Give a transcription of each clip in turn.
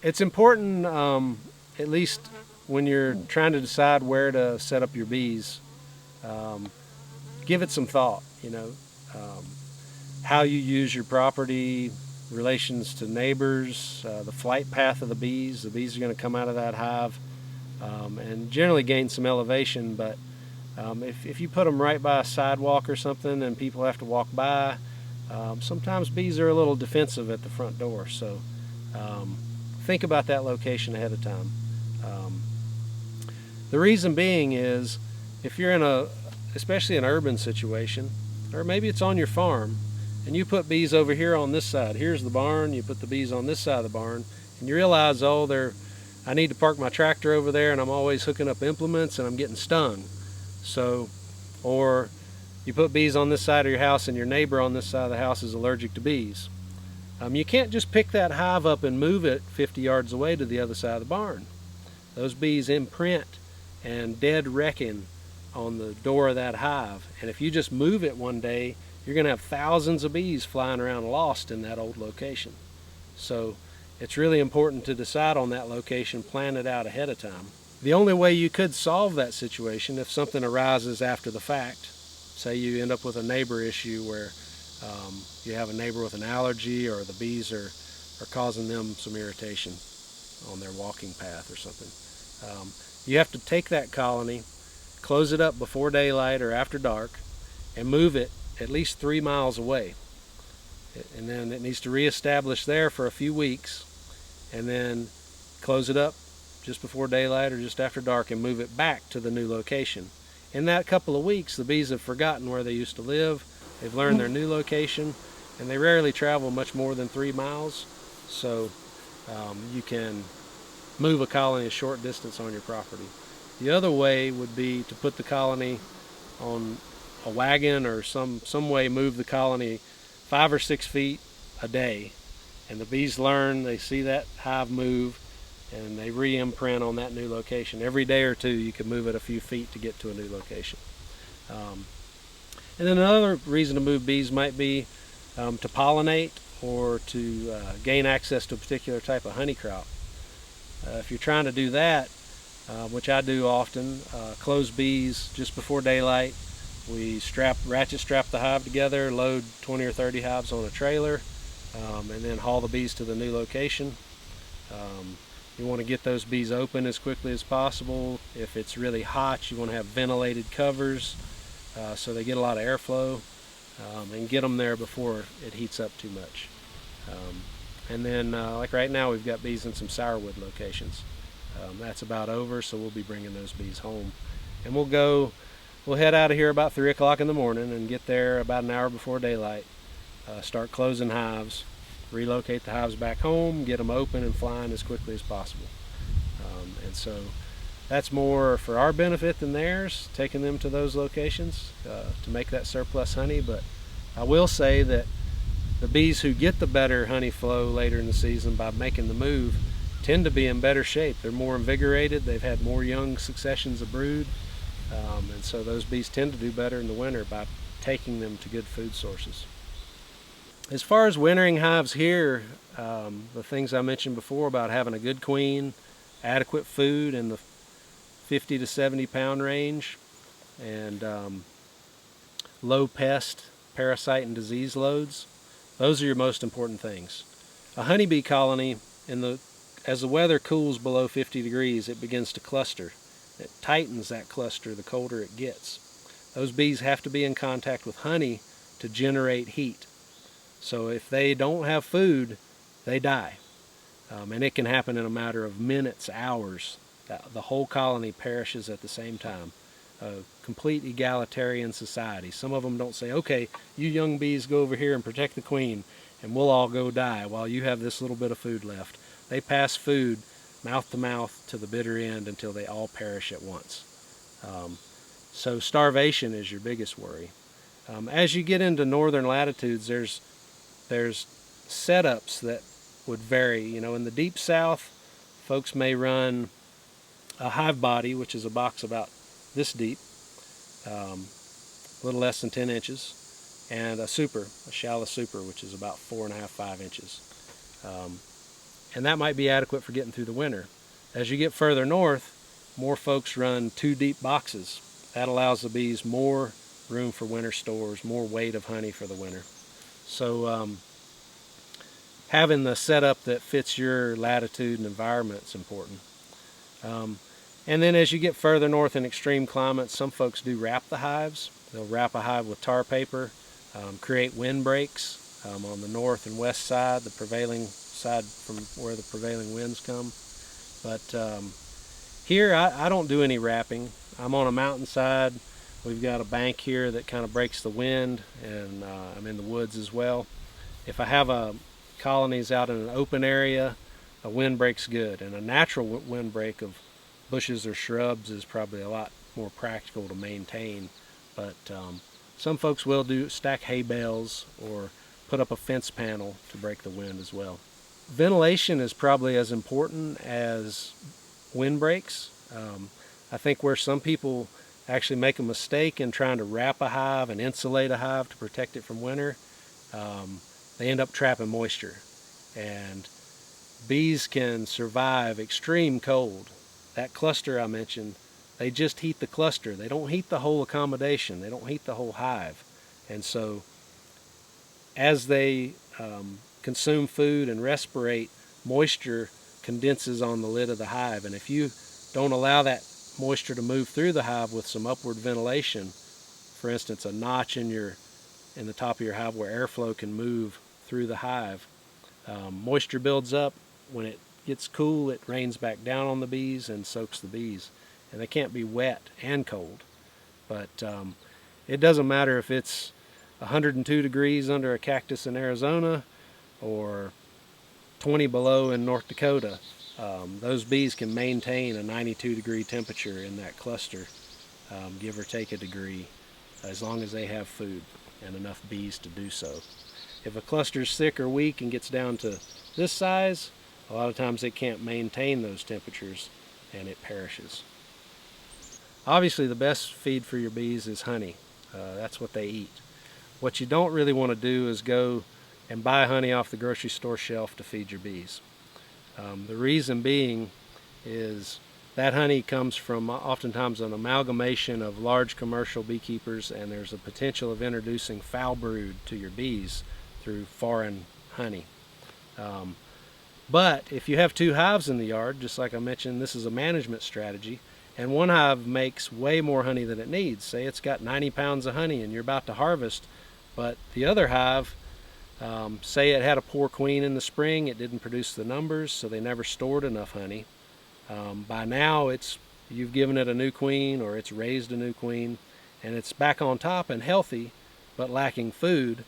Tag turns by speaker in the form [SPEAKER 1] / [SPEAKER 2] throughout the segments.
[SPEAKER 1] It's important, at least when you're trying to decide where to set up your bees, um, give it some thought. Um, how you use your property, relations to neighbors, the flight path of the bees. The bees are going to come out of that hive and generally gain some elevation, but if you put them right by a sidewalk or something and people have to walk by, sometimes bees are a little defensive at the front door. So um, think about that location ahead of time. Um, the reason being is if you're in especially an urban situation, or maybe it's on your farm, and you put bees over here on this side. Here's the barn. You put the bees on this side of the barn, and you realize, oh, I need to park my tractor over there, and I'm always hooking up implements, and I'm getting stung. So, or you put bees on this side of your house, and your neighbor on this side of the house is allergic to bees. You can't just pick that hive up and move it 50 yards away to the other side of the barn. Those bees imprint and dead reckon on the door of that hive, and if you just move it one day, you're going to have thousands of bees flying around lost in that old location. So it's really important to decide on that location, plan it out ahead of time. The only way you could solve that situation if something arises after the fact, say you end up with a neighbor issue where you have a neighbor with an allergy or the bees are causing them some irritation on their walking path or something. You have to take that colony, close it up before daylight or after dark, and move it at least 3 miles away. And then it needs to reestablish there for a few weeks, and then close it up just before daylight or just after dark and move it back to the new location. In that couple of weeks, the bees have forgotten where they used to live, they've learned their new location, and they rarely travel much more than 3 miles. So you can move a colony a short distance on your property. The other way would be to put the colony on a wagon or some way move the colony 5 or 6 feet a day, and the bees learn, they see that hive move, and they re-imprint on that new location. Every day or two you can move it a few feet to get to a new location. And then another reason to move bees might be to pollinate or to gain access to a particular type of honey crop. If you're trying to do that, which I do often, close bees just before daylight. We ratchet strap the hive together, load 20 or 30 hives on a trailer, and then haul the bees to the new location. You want to get those bees open as quickly as possible. If it's really hot, you want to have ventilated covers so they get a lot of airflow, and get them there before it heats up too much. And then like right now we've got bees in some sourwood locations. That's about over, so we'll be bringing those bees home. And we'll head out of here about 3 o'clock in the morning and get there about an hour before daylight. Start closing hives, relocate the hives back home, get them open and flying as quickly as possible. And so that's more for our benefit than theirs, taking them to those locations to make that surplus honey. But I will say that the bees who get the better honey flow later in the season by making the move tend to be in better shape. They're more invigorated, they've had more young successions of brood, and so those bees tend to do better in the winter by taking them to good food sources. As far as wintering hives here, the things I mentioned before about having a good queen, adequate food in the 50 to 70 pound range, and low pest, parasite, and disease loads, those are your most important things. A honeybee colony, as the weather cools below 50 degrees, it begins to cluster. It tightens that cluster the colder it gets. Those bees have to be in contact with honey to generate heat. So if they don't have food, they die. And it can happen in a matter of minutes, hours. The whole colony perishes at the same time. A complete egalitarian society. Some of them don't say, okay, you young bees go over here and protect the queen, and we'll all go die while you have this little bit of food left. They pass food mouth to mouth to the bitter end until they all perish at once. So starvation is your biggest worry. As you get into northern latitudes, there's setups that would vary. In the deep south, folks may run a hive body, which is a box about this deep, a little less than 10 inches, and a shallow super, which is about 4.5, 5 inches. And that might be adequate for getting through the winter. As you get further north, more folks run 2 deep boxes. That allows the bees more room for winter stores, more weight of honey for the winter. So having the setup that fits your latitude and environment is important. And then as you get further north in extreme climates, some folks do wrap the hives. They'll wrap a hive with tar paper, create windbreaks on the north and west side, the prevailing side from where the prevailing winds come. But here I don't do any wrapping. I'm on a mountainside. We've got a bank here that kind of breaks the wind, and I'm in the woods as well. If I have colonies out in an open area, a windbreak's good, and a natural windbreak of bushes or shrubs is probably a lot more practical to maintain. But some folks will stack hay bales or put up a fence panel to break the wind as well. Ventilation is probably as important as windbreaks. I think where some people actually make a mistake in trying to wrap a hive and insulate a hive to protect it from winter, they end up trapping moisture. And bees can survive extreme cold. That cluster I mentioned, they just heat the cluster. They don't heat the whole accommodation. They don't heat the whole hive. And so as they consume food and respirate, moisture condenses on the lid of the hive. And if you don't allow that moisture to move through the hive with some upward ventilation, for instance, a notch in the top of your hive where airflow can move through the hive, moisture builds up. When it gets cool, it rains back down on the bees and soaks the bees. And they can't be wet and cold. But it doesn't matter if it's 102 degrees under a cactus in Arizona or 20 below in North Dakota. Those bees can maintain a 92-degree temperature in that cluster, give or take a degree, as long as they have food and enough bees to do so. If a cluster's sick or weak and gets down to this size, a lot of times it can't maintain those temperatures and it perishes. Obviously, the best feed for your bees is honey. That's what they eat. What you don't really want to do is go and buy honey off the grocery store shelf to feed your bees. The reason being is that honey comes from oftentimes an amalgamation of large commercial beekeepers, and there's a potential of introducing foul brood to your bees through foreign honey. But if you have 2 hives in the yard, just like I mentioned, this is a management strategy, and one hive makes way more honey than it needs. Say it's got 90 pounds of honey and you're about to harvest, but the other hive, say it had a poor queen in the spring, it didn't produce the numbers, so they never stored enough honey. By now you've given it a new queen, or it's raised a new queen, and it's back on top and healthy, but lacking food.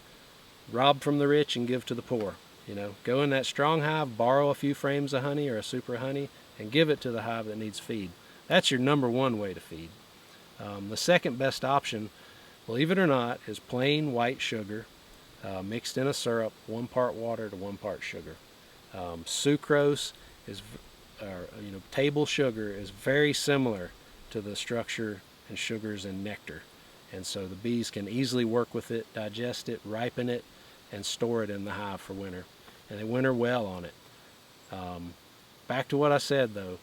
[SPEAKER 1] Rob from the rich and give to the poor. Go in that strong hive, borrow a few frames of honey or a super honey, and give it to the hive that needs feed. That's your number one way to feed. The second best option, believe it or not, is plain white sugar mixed in a syrup, 1 part water to 1 part sugar. Sucrose is, table sugar is very similar to the structure and sugars in nectar. And so the bees can easily work with it, digest it, ripen it, and store it in the hive for winter. And they winter well on it. Back to what I said though,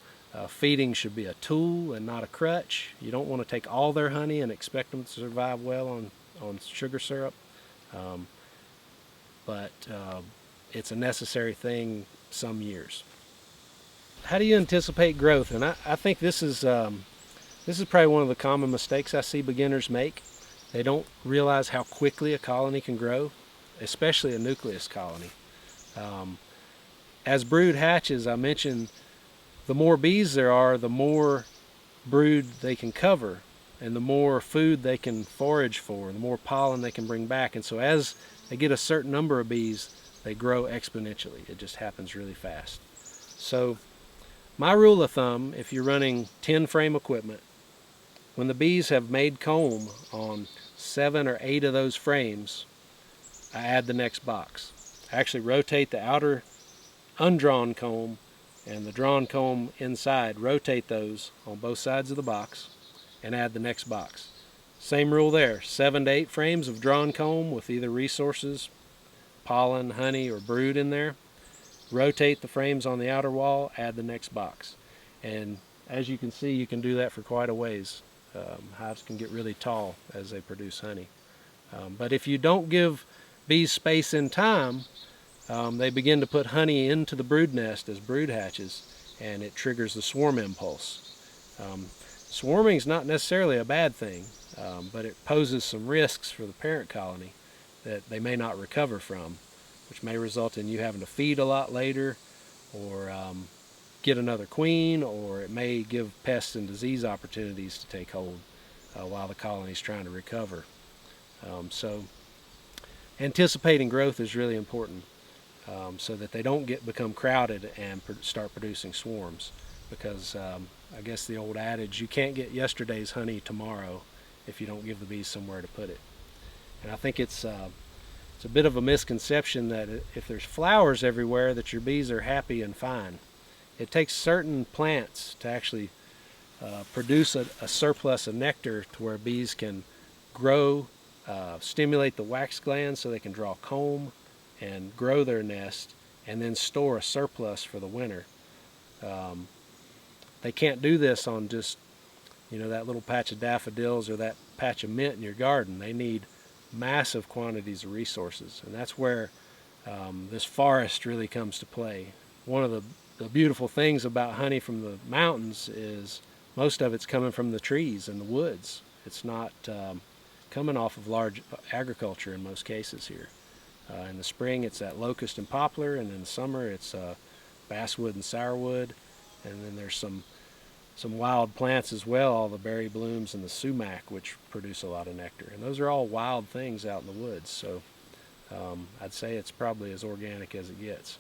[SPEAKER 1] feeding should be a tool and not a crutch. You don't want to take all their honey and expect them to survive well on sugar syrup. But it's a necessary thing some years. How do you anticipate growth? And I think this is probably one of the common mistakes I see beginners make. They don't realize how quickly a colony can grow, especially a nucleus colony. As brood hatches, I mentioned, the more bees there are, the more brood they can cover, and the more food they can forage for, the more pollen they can bring back. And so as they get a certain number of bees, they grow exponentially. It just happens really fast. So my rule of thumb, if you're running 10 frame equipment, when the bees have made comb on 7 or 8 of those frames, I add the next box. I actually rotate the outer undrawn comb and the drawn comb inside, rotate those on both sides of the box, and add the next box. Same rule there, 7 to 8 frames of drawn comb with either resources, pollen, honey, or brood in there. Rotate the frames on the outer wall, add the next box. And as you can see, you can do that for quite a ways. Hives can get really tall as they produce honey. But if you don't give bees space and time, they begin to put honey into the brood nest as brood hatches, and it triggers the swarm impulse. Swarming is not necessarily a bad thing, but it poses some risks for the parent colony that they may not recover from, which may result in you having to feed a lot later, or get another queen, or it may give pests and disease opportunities to take hold while the colony is trying to recover. So anticipating growth is really important, so that they don't become crowded and start producing swarms, because I guess the old adage, you can't get yesterday's honey tomorrow if you don't give the bees somewhere to put it. And I think it's a bit of a misconception that if there's flowers everywhere that your bees are happy and fine. It takes certain plants to actually produce a surplus of nectar to where bees can grow, stimulate the wax glands so they can draw comb and grow their nest, and then store a surplus for the winter. They can't do this on just, that little patch of daffodils or that patch of mint in your garden. They need massive quantities of resources, and that's where this forest really comes to play. One of the beautiful things about honey from the mountains is most of it's coming from the trees and the woods. It's not coming off of large agriculture in most cases here. In the spring it's that locust and poplar, and in the summer it's basswood and sourwood, and then there's some wild plants as well, all the berry blooms and the sumac, which produce a lot of nectar. And those are all wild things out in the woods, so I'd say it's probably as organic as it gets.